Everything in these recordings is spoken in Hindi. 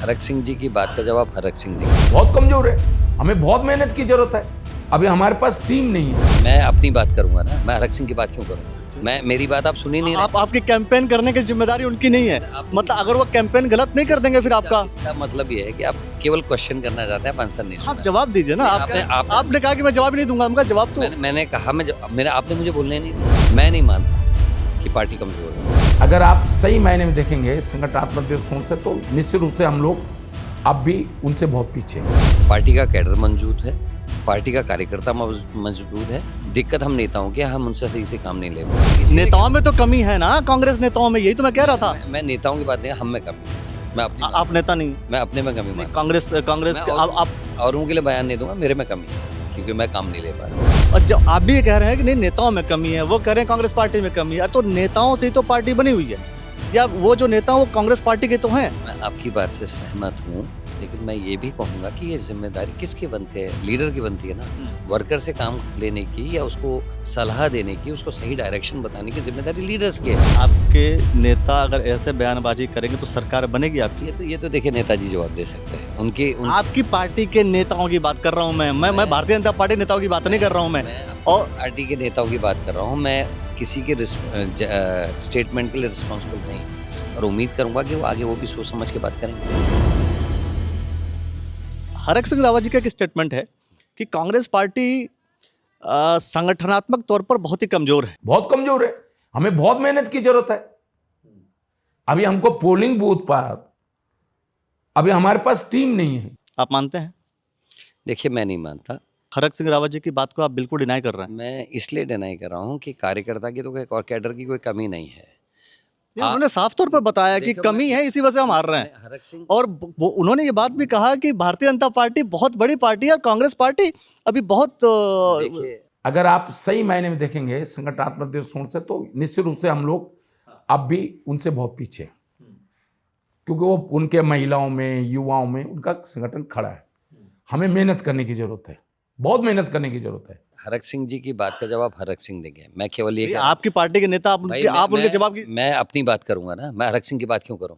हरक सिंह जी की बात का जवाब हरक सिंह देंगे। बहुत कमजोर है, हमें बहुत मेहनत की जरूरत है। अभी हमारे पास टीम नहीं है। मैं अपनी बात करूंगा ना, मैं हरक सिंह की बात क्यों करूं? मेरी बात आप सुनी नहीं रहे। आपकी कैंपेन करने की जिम्मेदारी उनकी नहीं है। मतलब अगर वो कैंपेन गलत नहीं कर देंगे फिर आपका इसका मतलब ये है कि आप केवल क्वेश्चन करना चाहते हैं, आप आंसर नहीं आप सुना। जवाब दीजिए ना। आपने कहा कि मैं जवाब नहीं दूंगा, उनका जवाब तो मैंने कहा मेरा आपने मुझे बोलने नहीं दिया। मैं नहीं मानता कि पार्टी कमजोर है। अगर आप सही मायने में देखेंगे संगठनात्मक दृष्टिकोण से, तो निश्चित रूप से हम लोग अब भी उनसे बहुत पीछे हैं। पार्टी का कैडर मौजूद है, पार्टी का कार्यकर्ता मजबूत है। दिक्कत हम नेताओं की, हम उनसे सही से काम नहीं ले पाते। नेताओं में तो कमी है ना, कांग्रेस नेताओं में, यही तो मैं कह रहा था। मैं नेताओं की बात नहीं, हम में कमी है। मैं अपनी आप नेता नहीं, मैं अपने में कमी मानता कांग्रेस के हूं। आप औरों के लिए बयान नहीं दूंगा, मेरे में कमी है क्योंकि मैं काम नहीं ले पा रहा। और जब आप भी ये कह रहे हैं कि नहीं नेताओं में कमी है, वो कह रहे हैं कांग्रेस पार्टी में कमी है, तो नेताओं से ही तो पार्टी बनी हुई है, या वो जो नेता वो कांग्रेस पार्टी के तो हैं। मैं आपकी बात से सहमत हूँ, लेकिन मैं ये भी कहूँगा कि ये जिम्मेदारी किसकी बनती है? लीडर की बनती है ना। वर्कर से काम लेने की या उसको सलाह देने की, उसको सही डायरेक्शन बताने की जिम्मेदारी लीडर्स की है। आपके नेता अगर ऐसे बयानबाजी करेंगे तो सरकार बनेगी आपकी? ये तो देखिए नेताजी जवाब दे सकते हैं। आपकी पार्टी के नेताओं की बात कर रहा हूँ मैं भारतीय जनता पार्टी नेताओं की बात नहीं कर रहा हूँ मैं। और पार्टी के नेताओं की बात कर रहा हूँ। मैं किसी के स्टेटमेंट के लिए रिस्पॉन्सिबल नहीं हूँ और उम्मीद करूंगा कि वो आगे वो भी सोच समझ के बात करेंगे। हरक सिंह रावत जी का एक स्टेटमेंट है कि कांग्रेस पार्टी संगठनात्मक तौर पर बहुत ही कमजोर है। बहुत कमजोर है, हमें बहुत मेहनत की जरूरत है। अभी हमको पोलिंग बूथ पर अभी हमारे पास टीम नहीं है। आप मानते हैं? देखिए, मैं नहीं मानता। हरक सिंह रावत जी की बात को आप बिल्कुल डिनाई कर रहे हैं। मैं इसलिए डिनाई कर रहा हूँ कि कार्यकर्ता की तो कोई और कैडर की कोई कमी नहीं है। उन्होंने साफ तौर पर बताया कि कमी है, इसी वजह से हम हार रहे हैं। हरक सिंह और उन्होंने ये बात भी कहा कि भारतीय जनता पार्टी बहुत बड़ी पार्टी है और कांग्रेस पार्टी अभी बहुत देखिए, अगर आप सही मायने में देखेंगे संगठनात्मक दृष्टिकोण से, तो निश्चित रूप से हम लोग अब भी उनसे बहुत पीछे हैं, क्योंकि वो उनके महिलाओं में, युवाओं में उनका संगठन खड़ा है। हमें मेहनत करने की जरूरत है, बहुत मेहनत करने की जरूरत है। हरक सिंह जी की बात का जवाब हरक सिंह देंगे। मैं केवल ये आपकी पार्टी के नेता आप उनके जवाब की मैं अपनी बात करूंगा ना, मैं हरक सिंह की बात क्यों करूं?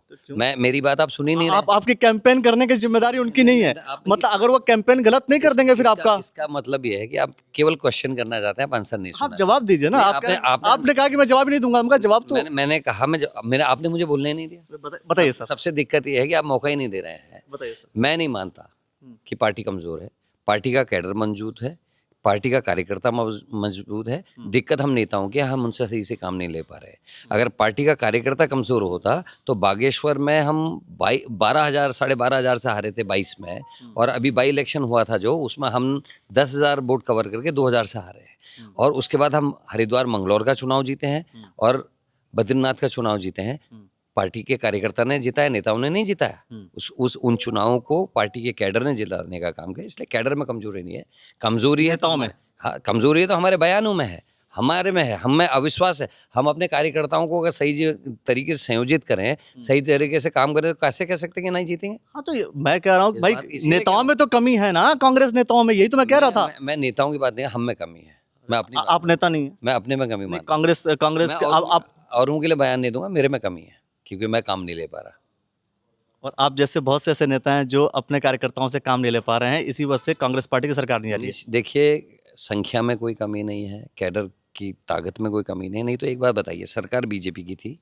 मेरी बात आप सुनी नहीं रहे। आपकी कैंपेन करने की जिम्मेदारी उनकी नहीं है। मतलब अगर वो कैंपेन गलत नहीं कर देंगे फिर आपका इसका मतलब ये है कि आप केवल क्वेश्चन करना चाहते हैं, आप आंसर नहीं आप सुना। जवाब दीजिए ना। आपने कहा कि मैं जवाब नहीं दूंगा, उनका जवाब तो मैंने कहा आपने मुझे बोलने नहीं दिया। बताइए सर। सबसे दिक्कत ये है कि आप मौका ही नहीं दे रहे हैं। बताइए सर। मैं नहीं मानता कि पार्टी कमजोर है। पार्टी का कैडर मौजूद है, पार्टी का कार्यकर्ता मजबूत है। दिक्कत हम नेताओं की, हम उनसे सही से काम नहीं ले पा रहे। अगर पार्टी का कार्यकर्ता कमजोर होता तो बागेश्वर में हम 12,000 12,500 से हारे थे 22 में, और अभी बाई इलेक्शन हुआ था जो, उसमें हम 10,000 वोट कवर करके 2,000 से हारे। और उसके बाद हम हरिद्वार मंगलौर का चुनाव जीते हैं और बद्रीनाथ का चुनाव जीते हैं। पार्टी के कार्यकर्ता ने जिताया, नेताओं ने नहीं जिताया। उन चुनावों को पार्टी के कैडर ने जिताने का काम किया। इसलिए कैडर में कमजोरी नहीं है, कमजोरी है नेताओं में। हाँ, कमजोरी है तो हमारे बयानों में है, हमारे में है, हम में अविश्वास है। हम अपने कार्यकर्ताओं को अगर सही तरीके से संयोजित करें, सही तरीके से काम करें, तो कैसे कह सकते हैं कि नहीं जीतेंगे? हाँ तो मैं कह रहा हूँ भाई, इसीलिए नेताओं में तो कमी है ना, कांग्रेस नेताओं में, यही तो मैं कह रहा था। मैं नेताओं की बात नहीं, हम में कमी है। मैं अपनी आप नेता नहीं है। मैं अपने में कमी मानता कांग्रेस के हूं। औरों के लिए बयान नहीं दूंगा, मेरे में कमी है क्योंकि मैं काम नहीं ले पा रहा। और आप जैसे बहुत से ऐसे नेता हैं जो अपने कार्यकर्ताओं से काम नहीं ले पा रहे हैं, इसी वजह से कांग्रेस पार्टी की सरकार नहीं आ रही है। देखिए, संख्या में कोई कमी नहीं है, कैडर की ताकत में कोई कमी नहीं। तो एक बात बताइए, सरकार बीजेपी की थी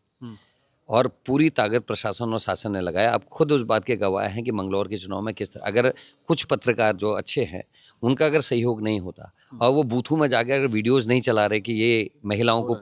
और पूरी ताकत प्रशासन और शासन ने लगाया। आप खुद उस बात के गवाह हैं कि मंगलौर के चुनाव में किस तरह, अगर कुछ पत्रकार जो अच्छे हैं उनका अगर सहयोग नहीं होता और वो बूथों में जाके अगर वीडियोस नहीं चला रहे कि ये महिलाओं को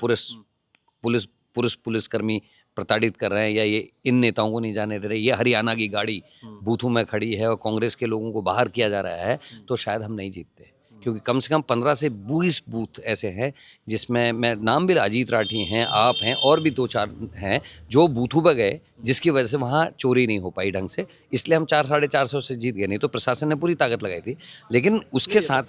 पुलिसकर्मी प्रताड़ित कर रहे हैं, या ये इन नेताओं को नहीं जाने दे रहे, ये हरियाणा की गाड़ी बूथों में खड़ी है और कांग्रेस के लोगों को बाहर किया जा रहा है, तो शायद हम नहीं जीतते। क्योंकि कम से कम 15 से 20 बूथ ऐसे हैं जिसमें मैं नाम भी, अजीत राठी हैं, आप हैं, और भी 2-4 हैं जो बूथों पर गए, जिसकी वजह से वहाँ चोरी नहीं हो पाई ढंग से, इसलिए हम 400-450 से जीत गए। नहीं तो प्रशासन ने पूरी ताकत लगाई थी। लेकिन उसके साथ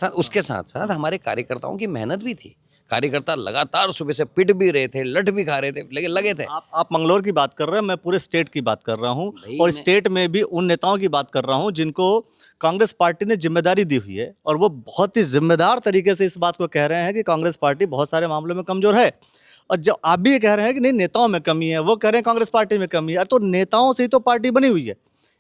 साथ हमारे कार्यकर्ताओं की मेहनत भी थी। कार्यकर्ता लगातार सुबह से पिट भी रहे थे, लट भी खा रहे थे, लेकिन लगे थे। आप मंगलौर की बात कर रहे हैं, मैं पूरे स्टेट की बात कर रहा हूं, और स्टेट में भी उन नेताओं की बात कर रहा हूं जिनको कांग्रेस पार्टी ने जिम्मेदारी दी हुई है, और वो बहुत ही जिम्मेदार तरीके से इस बात को कह रहे हैं कि कांग्रेस पार्टी बहुत सारे मामलों में कमजोर है। और जब आप भी ये कह रहे हैं कि नहीं नेताओं में कमी है, वो कह रहे हैं कांग्रेस पार्टी में कमी है, तो नेताओं से ही तो पार्टी बनी हुई है,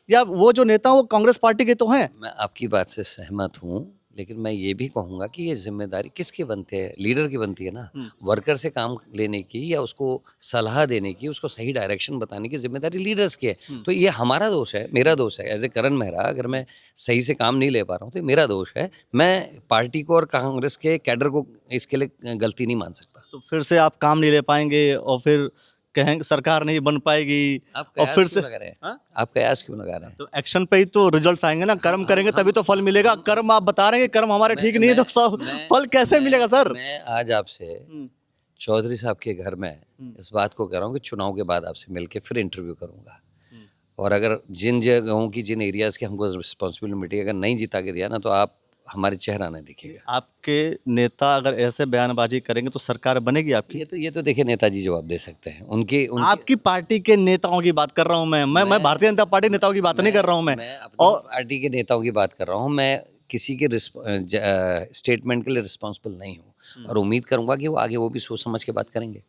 या वो जो नेता वो कांग्रेस पार्टी के तो हैं? मैं आपकी बात से सहमत हूँ, लेकिन मैं ये भी कहूँगा कि ये जिम्मेदारी किसकी बनती है? लीडर की बनती है ना। वर्कर से काम लेने की या उसको सलाह देने की, उसको सही डायरेक्शन बताने की जिम्मेदारी लीडर्स की है। तो ये हमारा दोष है, मेरा दोष है। एज ए करण मेहरा अगर मैं सही से काम नहीं ले पा रहा हूँ तो ये मेरा दोष है। मैं पार्टी को और कांग्रेस के कैडर को इसके लिए गलती नहीं मान सकता। तो फिर से आप काम नहीं ले पाएंगे और फिर कहेंगे सरकार नहीं बन पाएगी आप और कयास फिर क्यों से लगा रहे हैं? हाँ? आप कयास क्यों लगा रहे हैं? तो एक्शन पे ही तो रिजल्ट्स आएंगे ना। कर्म करेंगे तभी तो फल मिलेगा। कर्म आप बता रहे हैं कि कर्म हमारे ठीक नहीं है तो सब फल कैसे मिलेगा सर? मैं आज आपसे चौधरी साहब के घर में इस बात को कह रहा हूँ कि चुनाव के बाद आपसे मिलके फिर इंटरव्यू करूंगा, और अगर जिन जगहों की जिन एरियाज की हमको रिस्पॉन्सिबिलिटी अगर नहीं जिता के दिया ना तो आप हमारे चेहरा नहीं दिखेगा। आपके नेता अगर ऐसे बयानबाजी करेंगे तो सरकार बनेगी आपकी? ये तो देखिए नेताजी जवाब दे सकते हैं। उनके आपकी पार्टी के नेताओं की बात कर रहा हूं मैं भारतीय जनता पार्टी नेताओं की बात नहीं कर रहा हूं मैं। अपनी और पार्टी के नेताओं की बात कर रहा हूँ। मैं किसी के स्टेटमेंट के लिए रिस्पॉन्सिबल नहीं हूँ और उम्मीद करूंगा कि वो आगे वो भी सोच समझ के बात करेंगे।